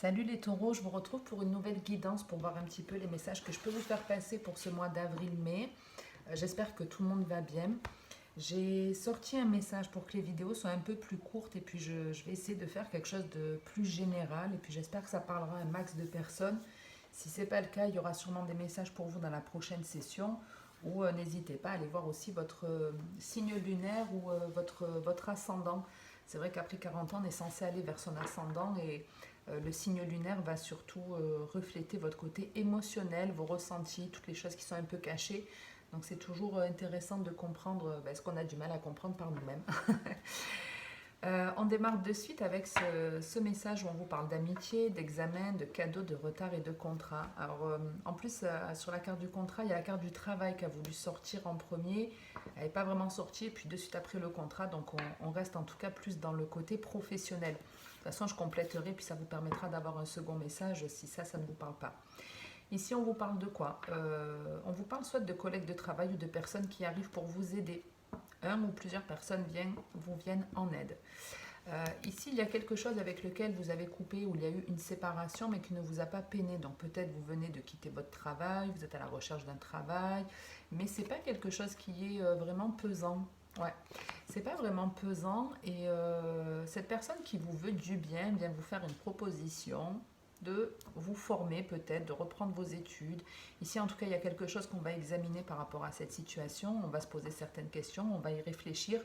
Salut les taureaux, je vous retrouve pour une nouvelle guidance pour voir un petit peu les messages que je peux vous faire passer pour ce mois d'avril-mai. J'espère que tout le monde va bien. J'ai sorti un message pour que les vidéos soient un peu plus courtes et puis je vais essayer de faire quelque chose de plus général et puis j'espère que ça parlera à un max de personnes. Si ce n'est pas le cas, il y aura sûrement des messages pour vous dans la prochaine session ou n'hésitez pas à aller voir aussi votre signe lunaire ou votre ascendant. C'est vrai qu'après 40 ans, on est censé aller vers son ascendant et le signe lunaire va surtout refléter votre côté émotionnel, vos ressentis, toutes les choses qui sont un peu cachées. Donc c'est toujours intéressant de comprendre ce qu'on a du mal à comprendre par nous-mêmes. On démarre de suite avec ce message où on vous parle d'amitié, d'examen, de cadeaux, de retard et de contrat. Alors en plus sur la carte du contrat, il y a la carte du travail qui a voulu sortir en premier. Elle n'est pas vraiment sortie et puis de suite après le contrat. Donc on reste en tout cas plus dans le côté professionnel. De toute façon je compléterai puis ça vous permettra d'avoir un second message si ça ne vous parle pas. Ici on vous parle de quoi On vous parle soit de collègues de travail ou de personnes qui arrivent pour vous aider. Un ou plusieurs personnes vous viennent en aide. Ici, il y a quelque chose avec lequel vous avez coupé ou il y a eu une séparation mais qui ne vous a pas peiné. Donc peut-être vous venez de quitter votre travail, vous êtes à la recherche d'un travail, mais c'est pas quelque chose qui est vraiment pesant. Ouais, c'est pas vraiment pesant et cette personne qui vous veut du bien vient vous faire une proposition de vous former peut-être, de reprendre vos études. Ici, en tout cas, il y a quelque chose qu'on va examiner par rapport à cette situation. On va se poser certaines questions, on va y réfléchir.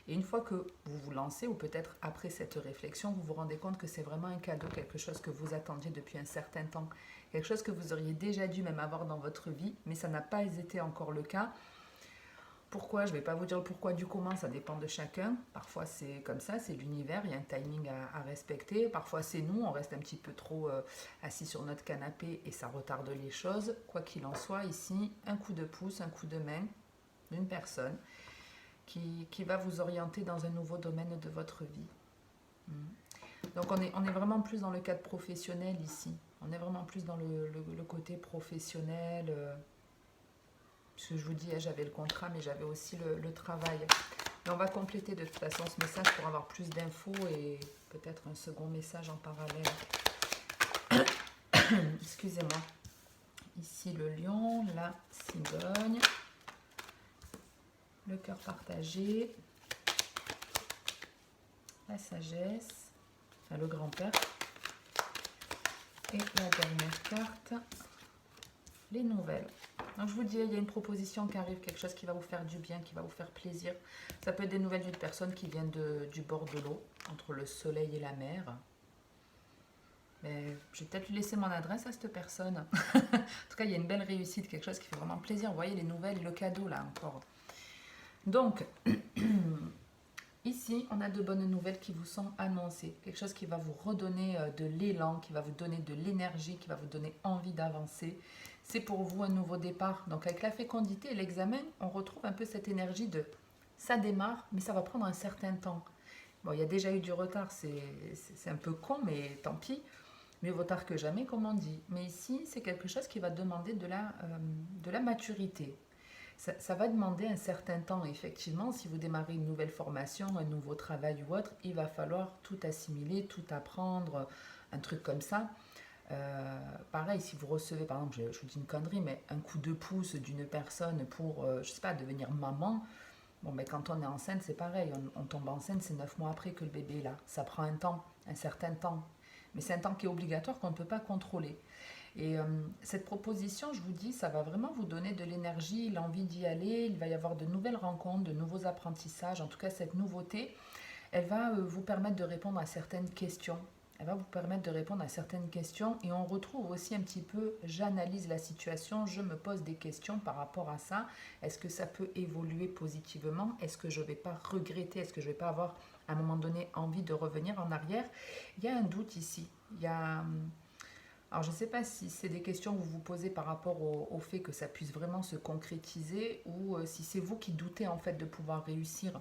Et une fois que vous vous lancez, ou peut-être après cette réflexion, vous vous rendez compte que c'est vraiment un cadeau, quelque chose que vous attendiez depuis un certain temps, quelque chose que vous auriez déjà dû même avoir dans votre vie, mais ça n'a pas été encore le cas. Pourquoi? Je ne vais pas vous dire le pourquoi du comment, ça dépend de chacun. Parfois c'est comme ça, c'est l'univers, il y a un timing à respecter. Parfois c'est nous, on reste un petit peu trop assis sur notre canapé et ça retarde les choses. Quoi qu'il en soit, ici, un coup de pouce, un coup de main d'une personne qui va vous orienter dans un nouveau domaine de votre vie. Donc on est vraiment plus dans le cadre professionnel ici. On est vraiment plus dans le côté professionnel. Parce que je vous dis, j'avais le contrat, mais j'avais aussi le travail. Et on va compléter de toute façon ce message pour avoir plus d'infos et peut-être un second message en parallèle. Excusez-moi. Ici le lion, la cigogne, le cœur partagé, la sagesse, enfin, le grand-père. Et la dernière carte, les nouvelles. Donc je vous dis, il y a une proposition qui arrive, quelque chose qui va vous faire du bien, qui va vous faire plaisir. Ça peut être des nouvelles d'une personne qui vient du bord de l'eau, entre le soleil et la mer. Mais je vais peut-être lui laisser mon adresse à cette personne. En tout cas, il y a une belle réussite, quelque chose qui fait vraiment plaisir. Vous voyez les nouvelles, le cadeau là encore. Donc, ici, on a de bonnes nouvelles qui vous sont annoncées. Quelque chose qui va vous redonner de l'élan, qui va vous donner de l'énergie, qui va vous donner envie d'avancer. C'est pour vous un nouveau départ. Donc avec la fécondité et l'examen, on retrouve un peu cette énergie de ça démarre, mais ça va prendre un certain temps. Bon, il y a déjà eu du retard, c'est un peu con, mais tant pis. Mieux vaut tard que jamais, comme on dit. Mais ici, c'est quelque chose qui va demander de la maturité. Ça va demander un certain temps, effectivement. Si vous démarrez une nouvelle formation, un nouveau travail ou autre, il va falloir tout assimiler, tout apprendre, un truc comme ça. Pareil, si vous recevez, par exemple, je vous dis une connerie, mais un coup de pouce d'une personne pour, je sais pas, devenir maman, bon, mais quand on est enceinte, c'est pareil, on tombe enceinte, c'est 9 mois après que le bébé est là. Ça prend un temps, un certain temps. Mais c'est un temps qui est obligatoire qu'on ne peut pas contrôler. Et cette proposition, je vous dis, ça va vraiment vous donner de l'énergie, l'envie d'y aller. Il va y avoir de nouvelles rencontres, de nouveaux apprentissages. En tout cas, cette nouveauté, elle va vous permettre de répondre à certaines questions. Elle va vous permettre de répondre à certaines questions et on retrouve aussi un petit peu, j'analyse la situation, je me pose des questions par rapport à ça. Est-ce que ça peut évoluer positivement? Est-ce que je ne vais pas regretter? Est-ce que je ne vais pas avoir à un moment donné envie de revenir en arrière? Il y a un doute ici. Alors je ne sais pas si c'est des questions que vous vous posez par rapport au fait que ça puisse vraiment se concrétiser ou si c'est vous qui doutez en fait de pouvoir réussir.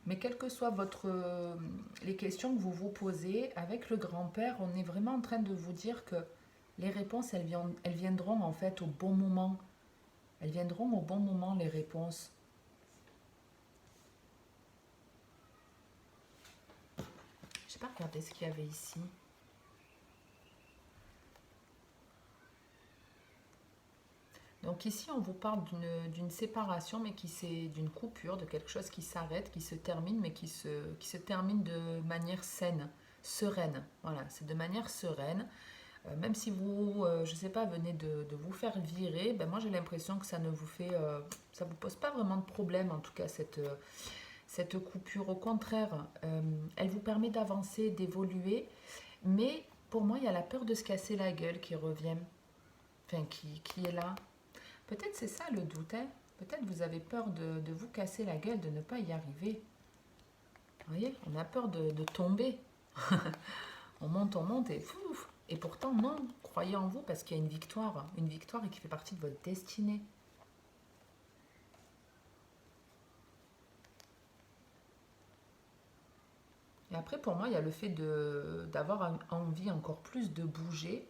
Mais quelles que soient les questions que vous vous posez, avec le grand-père, on est vraiment en train de vous dire que les réponses, elles viendront en fait au bon moment. Elles viendront au bon moment, les réponses. Je ne sais pas regardé ce qu'il y avait ici. Donc ici, on vous parle d'une séparation, mais d'une coupure, de quelque chose qui s'arrête, qui se termine, mais qui se termine de manière saine, sereine. Voilà, c'est de manière sereine. Même si vous, je ne sais pas, venez de vous faire virer, ben moi j'ai l'impression que ça ne vous fait, ça vous pose pas vraiment de problème, en tout cas cette coupure. Au contraire, elle vous permet d'avancer, d'évoluer, mais pour moi il y a la peur de se casser la gueule qui revient, enfin qui est là. Peut-être c'est ça le doute, hein. Peut-être vous avez peur de vous casser la gueule, de ne pas y arriver. Vous voyez, on a peur de tomber. On monte et fouf. Et pourtant, non, croyez en vous parce qu'il y a une victoire et qui fait partie de votre destinée. Et après, pour moi, il y a le fait d'avoir envie encore plus de bouger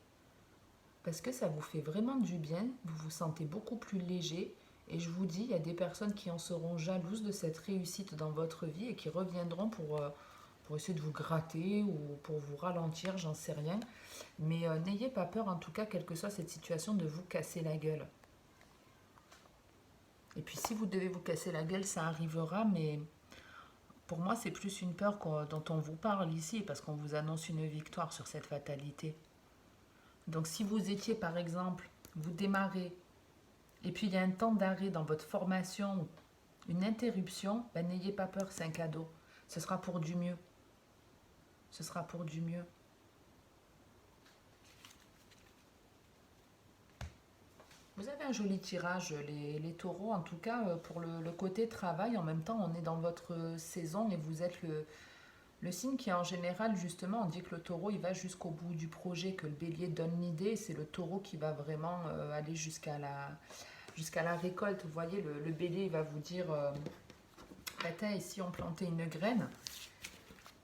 parce que ça vous fait vraiment du bien, vous vous sentez beaucoup plus léger. Et je vous dis, il y a des personnes qui en seront jalouses de cette réussite dans votre vie et qui reviendront pour essayer de vous gratter ou pour vous ralentir, j'en sais rien. Mais n'ayez pas peur, en tout cas, quelle que soit cette situation, de vous casser la gueule. Et puis si vous devez vous casser la gueule, ça arrivera, mais pour moi, c'est plus une peur dont on vous parle ici, parce qu'on vous annonce une victoire sur cette fatalité. Donc si vous étiez, par exemple, vous démarrez, et puis il y a un temps d'arrêt dans votre formation, une interruption, ben, n'ayez pas peur, c'est un cadeau. Ce sera pour du mieux. Ce sera pour du mieux. Vous avez un joli tirage, les taureaux, en tout cas, pour le côté travail. En même temps, on est dans votre saison et vous êtes le signe qui, en général, justement, on dit que le taureau, il va jusqu'au bout du projet, que le bélier donne l'idée. C'est le taureau qui va vraiment aller jusqu'à la récolte. Vous voyez, le bélier, il va vous dire, attends, ici, on plantait une graine.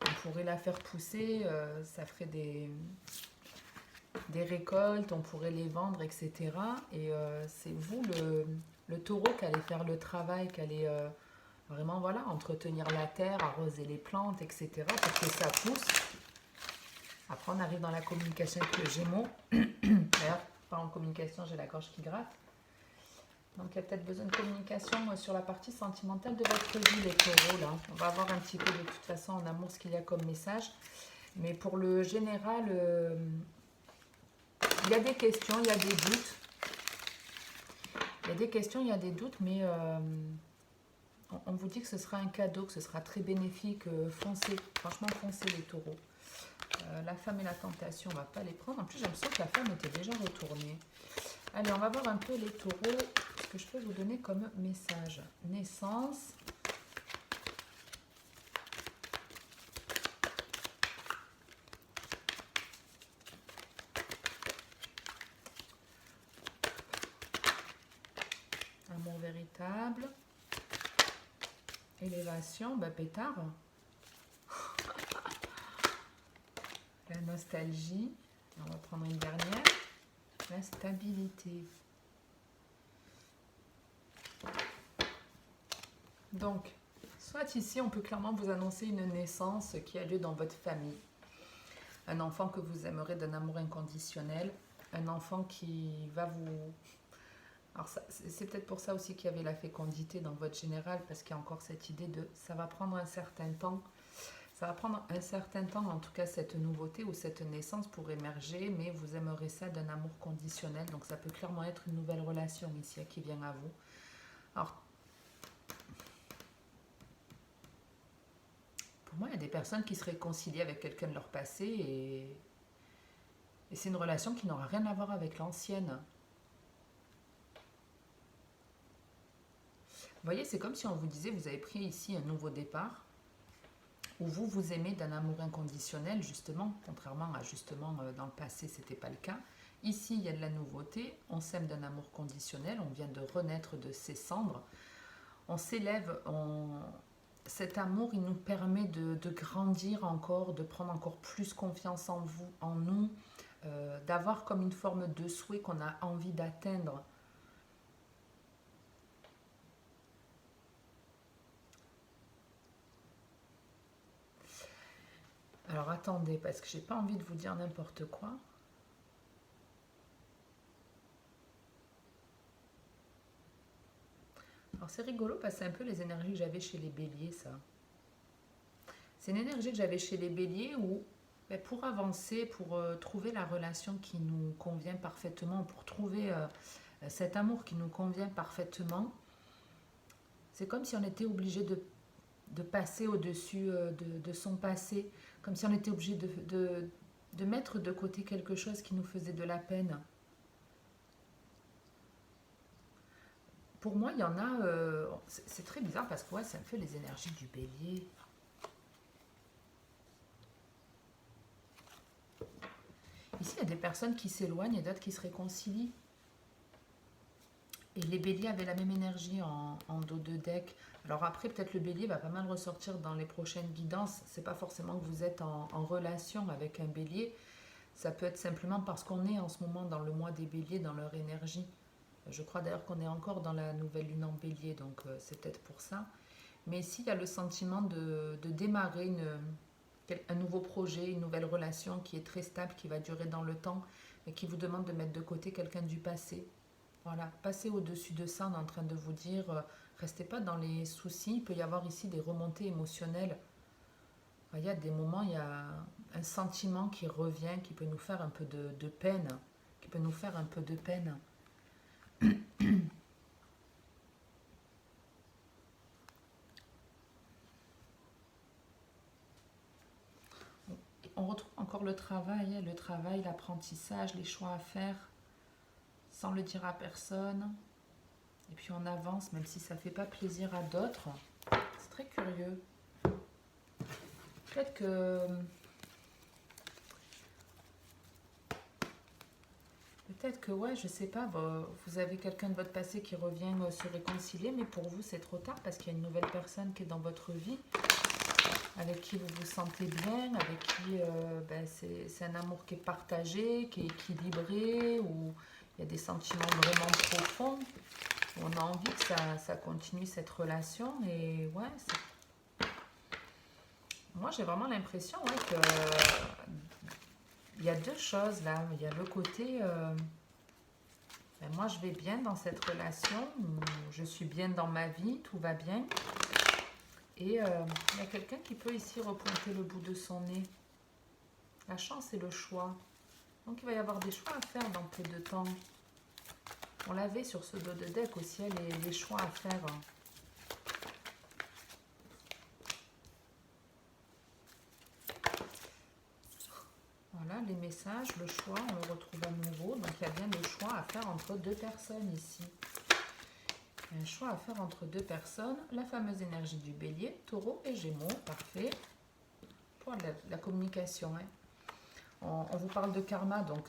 On pourrait la faire pousser, ça ferait des récoltes, on pourrait les vendre, etc. Et c'est vous, le taureau, qui allez faire le travail, qui allez vraiment voilà, entretenir la terre, arroser les plantes, etc. pour que ça pousse. Après, on arrive dans la communication avec le Gémeaux. D'ailleurs, pas en communication, j'ai la gorge qui gratte. Donc, il y a peut-être besoin de communication sur la partie sentimentale de votre vie, les taureaux. Là. On va voir un petit peu de toute façon en amour ce qu'il y a comme message. Mais pour le général, il y a des questions, il y a des doutes. Il y a des questions, il y a des doutes, mais on vous dit que ce sera un cadeau, que ce sera très bénéfique. Foncez, franchement, foncez les taureaux. La femme et la tentation, on ne va pas les prendre. En plus, j'ai l'impression que la femme était déjà retournée. Allez, on va voir un peu les taureaux, ce que je peux vous donner comme message. Naissance. Amour véritable. Élévation, bah pétard. La nostalgie. On va prendre une dernière. La stabilité. Donc, soit ici, on peut clairement vous annoncer une naissance qui a lieu dans votre famille. Un enfant que vous aimerez d'un amour inconditionnel. Un enfant qui va vous... Alors, c'est peut-être pour ça aussi qu'il y avait la fécondité dans votre général, parce qu'il y a encore cette idée de ça va prendre un certain temps. Ça va prendre un certain temps, en tout cas, cette nouveauté ou cette naissance pour émerger, mais vous aimerez ça d'un amour conditionnel. Donc, ça peut clairement être une nouvelle relation ici qui vient à vous. Alors, pour moi, il y a des personnes qui se réconcilient avec quelqu'un de leur passé et c'est une relation qui n'aura rien à voir avec l'ancienne. Vous voyez, c'est comme si on vous disait, vous avez pris ici un nouveau départ, où vous vous aimez d'un amour inconditionnel, justement, contrairement à justement dans le passé, ce n'était pas le cas. Ici, il y a de la nouveauté, on s'aime d'un amour conditionnel, on vient de renaître de ses cendres, on s'élève, cet amour, il nous permet de grandir encore, de prendre encore plus confiance en vous, en nous, d'avoir comme une forme de souhait qu'on a envie d'atteindre. Alors attendez, parce que j'ai pas envie de vous dire n'importe quoi. Alors c'est rigolo parce que c'est un peu les énergies que j'avais chez les béliers, ça. C'est une énergie que j'avais chez les béliers où ben, pour avancer, pour trouver la relation qui nous convient parfaitement, pour trouver cet amour qui nous convient parfaitement, c'est comme si on était obligé de passer au-dessus de son passé, comme si on était obligé de mettre de côté quelque chose qui nous faisait de la peine. Pour moi, il y en a, c'est très bizarre parce que ouais, ça me fait les énergies du bélier. Ici, il y a des personnes qui s'éloignent et d'autres qui se réconcilient. Et les béliers avaient la même énergie en dos de deck. Alors après, peut-être le bélier va pas mal ressortir dans les prochaines guidances. C'est pas forcément que vous êtes en relation avec un bélier. Ça peut être simplement parce qu'on est en ce moment dans le mois des béliers, dans leur énergie. Je crois d'ailleurs qu'on est encore dans la nouvelle lune en bélier, donc c'est peut-être pour ça. Mais ici, il y a le sentiment de démarrer un nouveau projet, une nouvelle relation qui est très stable, qui va durer dans le temps, mais qui vous demande de mettre de côté quelqu'un du passé. Voilà, passez au-dessus de ça, on est en train de vous dire, restez pas dans les soucis, il peut y avoir ici des remontées émotionnelles. Il y a des moments, il y a un sentiment qui revient, qui peut nous faire un peu de peine, qui peut nous faire un peu de peine. On retrouve encore le travail, l'apprentissage, les choix à faire, sans le dire à personne. Et puis on avance, même si ça ne fait pas plaisir à d'autres. C'est très curieux. Peut-être que... Peut-être que, ouais, je sais pas, vous avez quelqu'un de votre passé qui revient se réconcilier, mais pour vous, c'est trop tard parce qu'il y a une nouvelle personne qui est dans votre vie, avec qui vous vous sentez bien, avec qui ben, c'est un amour qui est partagé, qui est équilibré, où il y a des sentiments vraiment profonds. On a envie que ça continue cette relation et ouais, moi j'ai vraiment l'impression ouais, que il y a deux choses là. Il y a le côté ben, moi je vais bien dans cette relation, je suis bien dans ma vie, tout va bien. Et il y a quelqu'un qui peut ici repointer le bout de son nez. La chance et le choix. Donc il va y avoir des choix à faire dans peu de temps. On l'avait sur ce dos de deck aussi, les choix à faire. Voilà, les messages, le choix, on le retrouve à nouveau. Donc il y a bien le choix à faire entre deux personnes ici. Un choix à faire entre deux personnes. La fameuse énergie du bélier, taureau et gémeaux, parfait. Pour la communication. Hein. On vous parle de karma, donc.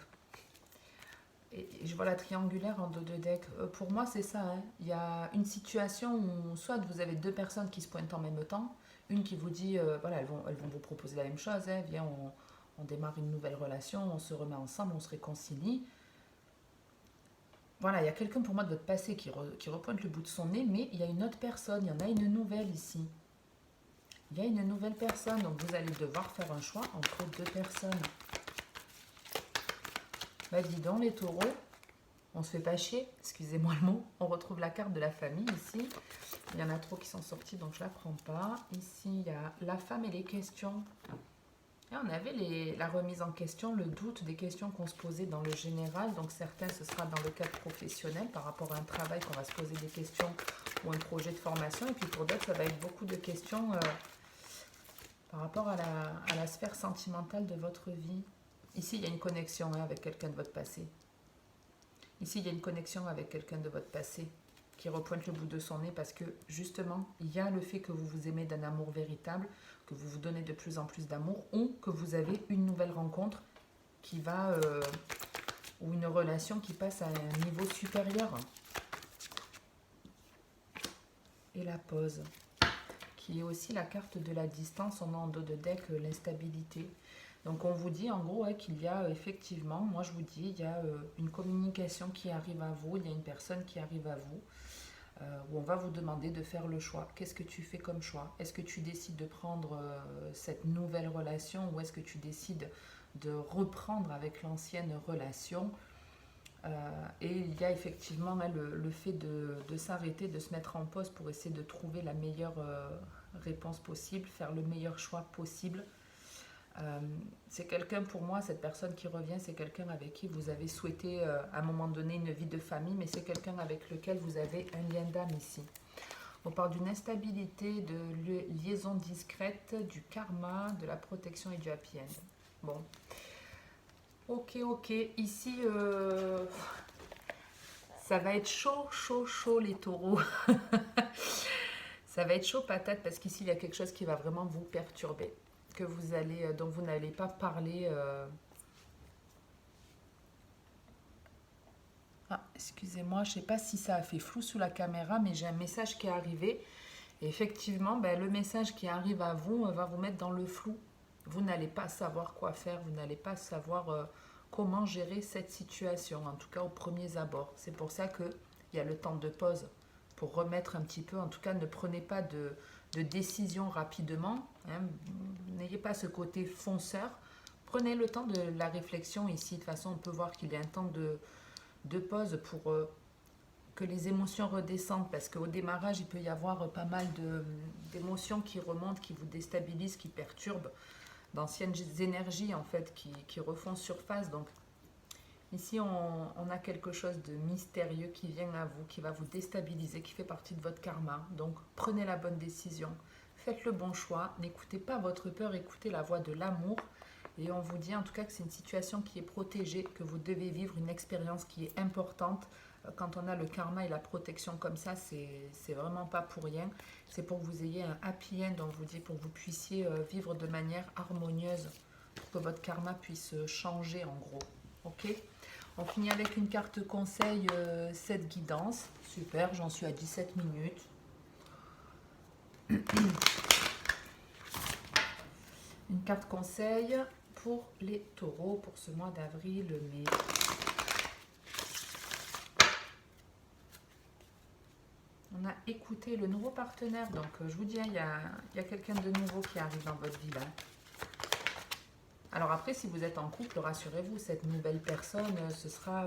Et je vois la triangulaire en dos de deck. Pour moi, c'est ça. Hein. Il y a une situation où soit vous avez deux personnes qui se pointent en même temps. Une qui vous dit, voilà, elles vont vous proposer la même chose. Hein. Viens, on démarre une nouvelle relation, on se remet ensemble, on se réconcilie. Voilà, il y a quelqu'un pour moi de votre passé qui repointe le bout de son nez, mais il y a une autre personne, il y en a une nouvelle ici. Il y a une nouvelle personne, donc vous allez devoir faire un choix entre deux personnes. Bah dis donc les taureaux, on se fait pas chier, excusez-moi le mot. On retrouve la carte de la famille ici. Il y en a trop qui sont sortis, donc je la prends pas. Ici, il y a la femme et les questions. Et on avait la remise en question, le doute des questions qu'on se posait dans le général. Donc certains, ce sera dans le cadre professionnel, par rapport à un travail qu'on va se poser des questions ou un projet de formation. Et puis pour d'autres, ça va être beaucoup de questions par rapport à la sphère sentimentale de votre vie. Ici, il y a une connexion hein, avec quelqu'un de votre passé. Ici, il y a une connexion avec quelqu'un de votre passé qui repointe le bout de son nez parce que justement, il y a le fait que vous vous aimez d'un amour véritable, que vous vous donnez de plus en plus d'amour ou que vous avez une nouvelle rencontre qui va, ou une relation qui passe à un niveau supérieur. Et la pause, qui est aussi la carte de la distance, on a en dos de deck l'instabilité. Donc on vous dit en gros ouais, qu'il y a effectivement, moi je vous dis, il y a une communication qui arrive à vous, il y a une personne qui arrive à vous. où on va vous demander de faire le choix. Qu'est-ce que tu fais comme choix? Est-ce que tu décides de prendre cette nouvelle relation ou est-ce que tu décides de reprendre avec l'ancienne relation? Et il y a effectivement là, le fait de s'arrêter, de se mettre en pause pour essayer de trouver la meilleure réponse possible, faire le meilleur choix possible. C'est quelqu'un, pour moi, cette personne qui revient, c'est quelqu'un avec qui vous avez souhaité à un moment donné une vie de famille, mais c'est quelqu'un avec lequel vous avez un lien d'âme ici. On parle d'une instabilité, de liaison discrète, du karma, de la protection et du happy end. Bon, ok, ici, ça va être chaud les taureaux. Ça va être chaud patate parce qu'ici, il y a quelque chose qui va vraiment vous perturber, que vous allez, dont vous n'allez pas parler. Ah, excusez-moi, je ne sais pas si ça a fait flou sous la caméra, mais j'ai un message qui est arrivé. Et effectivement, ben, le message qui arrive à vous va vous mettre dans le flou. Vous n'allez pas savoir quoi faire, vous n'allez pas savoir comment gérer cette situation, en tout cas aux premiers abords. C'est pour ça qu'il y a le temps de pause pour remettre un petit peu. En tout cas, ne prenez pas de décision rapidement. Hein. N'ayez pas ce côté fonceur. Prenez le temps de la réflexion ici. De toute façon, on peut voir qu'il y a un temps de pause pour que les émotions redescendent. Parce qu'au démarrage, il peut y avoir pas mal d'émotions qui remontent, qui vous déstabilisent, qui perturbent. D'anciennes énergies en fait qui refont surface. Donc ici, on a quelque chose de mystérieux qui vient à vous, qui va vous déstabiliser, qui fait partie de votre karma. Donc, prenez la bonne décision, faites le bon choix, n'écoutez pas votre peur, écoutez la voix de l'amour. Et on vous dit en tout cas que c'est une situation qui est protégée, que vous devez vivre une expérience qui est importante. Quand on a le karma et la protection comme ça, c'est vraiment pas pour rien. C'est pour que vous ayez un happy end, on vous dit, pour que vous puissiez vivre de manière harmonieuse, pour que votre karma puisse changer en gros. Ok ? On finit avec une carte conseil, cette guidance. Super, j'en suis à 17 minutes. Une carte conseil pour les taureaux pour ce mois d'avril-mai. On a écouté le nouveau partenaire. Donc, je vous dis, il y a quelqu'un de nouveau qui arrive dans votre vie là. Alors après, si vous êtes en couple, rassurez-vous, cette nouvelle personne, ce sera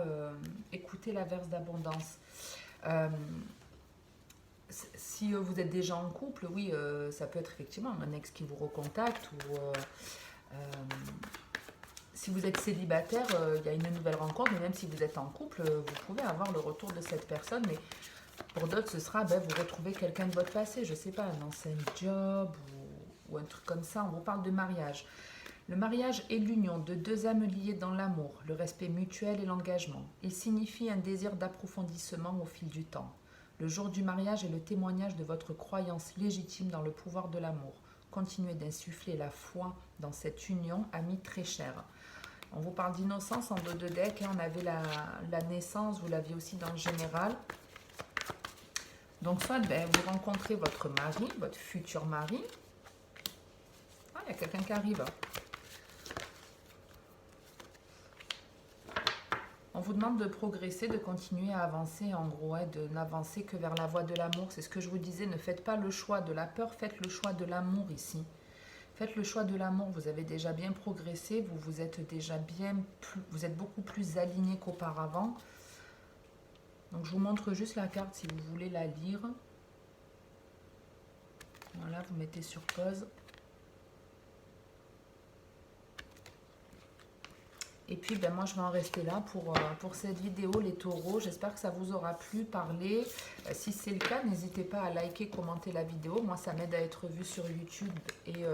écouter la verse d'abondance. Si vous êtes déjà en couple, oui, ça peut être effectivement un ex qui vous recontacte ou si vous êtes célibataire, il y a une nouvelle rencontre, mais même si vous êtes en couple, vous pouvez avoir le retour de cette personne, mais pour d'autres, ce sera, vous retrouvez quelqu'un de votre passé, je ne sais pas, un ancien job ou un truc comme ça. On vous parle de mariage. Le mariage est l'union de deux âmes liées dans l'amour, le respect mutuel et l'engagement. Il signifie un désir d'approfondissement au fil du temps. Le jour du mariage est le témoignage de votre croyance légitime dans le pouvoir de l'amour. Continuez d'insuffler la foi dans cette union, amie très chère. On vous parle d'innocence en dos de deck. On avait la naissance, vous l'aviez aussi dans le général. Donc, soit vous rencontrez votre mari, votre futur mari. Ah, il y a quelqu'un qui arrive. On vous demande de progresser, de continuer à avancer, en gros, de n'avancer que vers la voie de l'amour. C'est ce que je vous disais, ne faites pas le choix de la peur, faites le choix de l'amour ici. Faites le choix de l'amour, vous avez déjà bien progressé, vous êtes déjà vous êtes beaucoup plus aligné qu'auparavant. Donc je vous montre juste la carte si vous voulez la lire. Voilà, vous mettez sur pause. Et puis, moi, je vais en rester là pour cette vidéo, les taureaux. J'espère que ça vous aura plu, parler. Si c'est le cas, n'hésitez pas à liker, commenter la vidéo. Moi, ça m'aide à être vu sur YouTube et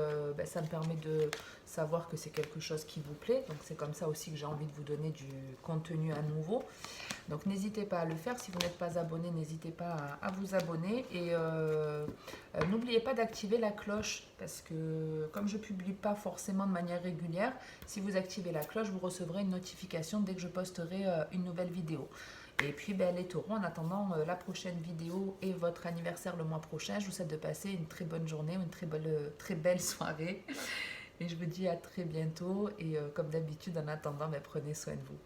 ça me permet de savoir que c'est quelque chose qui vous plaît. Donc, c'est comme ça aussi que j'ai envie de vous donner du contenu à nouveau. Donc, n'hésitez pas à le faire. Si vous n'êtes pas abonné, n'hésitez pas à vous abonner. Et n'oubliez pas d'activer la cloche parce que comme je ne publie pas forcément de manière régulière, si vous activez la cloche, vous recevrez une notification dès que je posterai une nouvelle vidéo. Et puis les taureaux, en attendant la prochaine vidéo et votre anniversaire le mois prochain, je vous souhaite de passer une très bonne journée, une très belle soirée. Et je vous dis à très bientôt. Et comme d'habitude, en attendant, prenez soin de vous.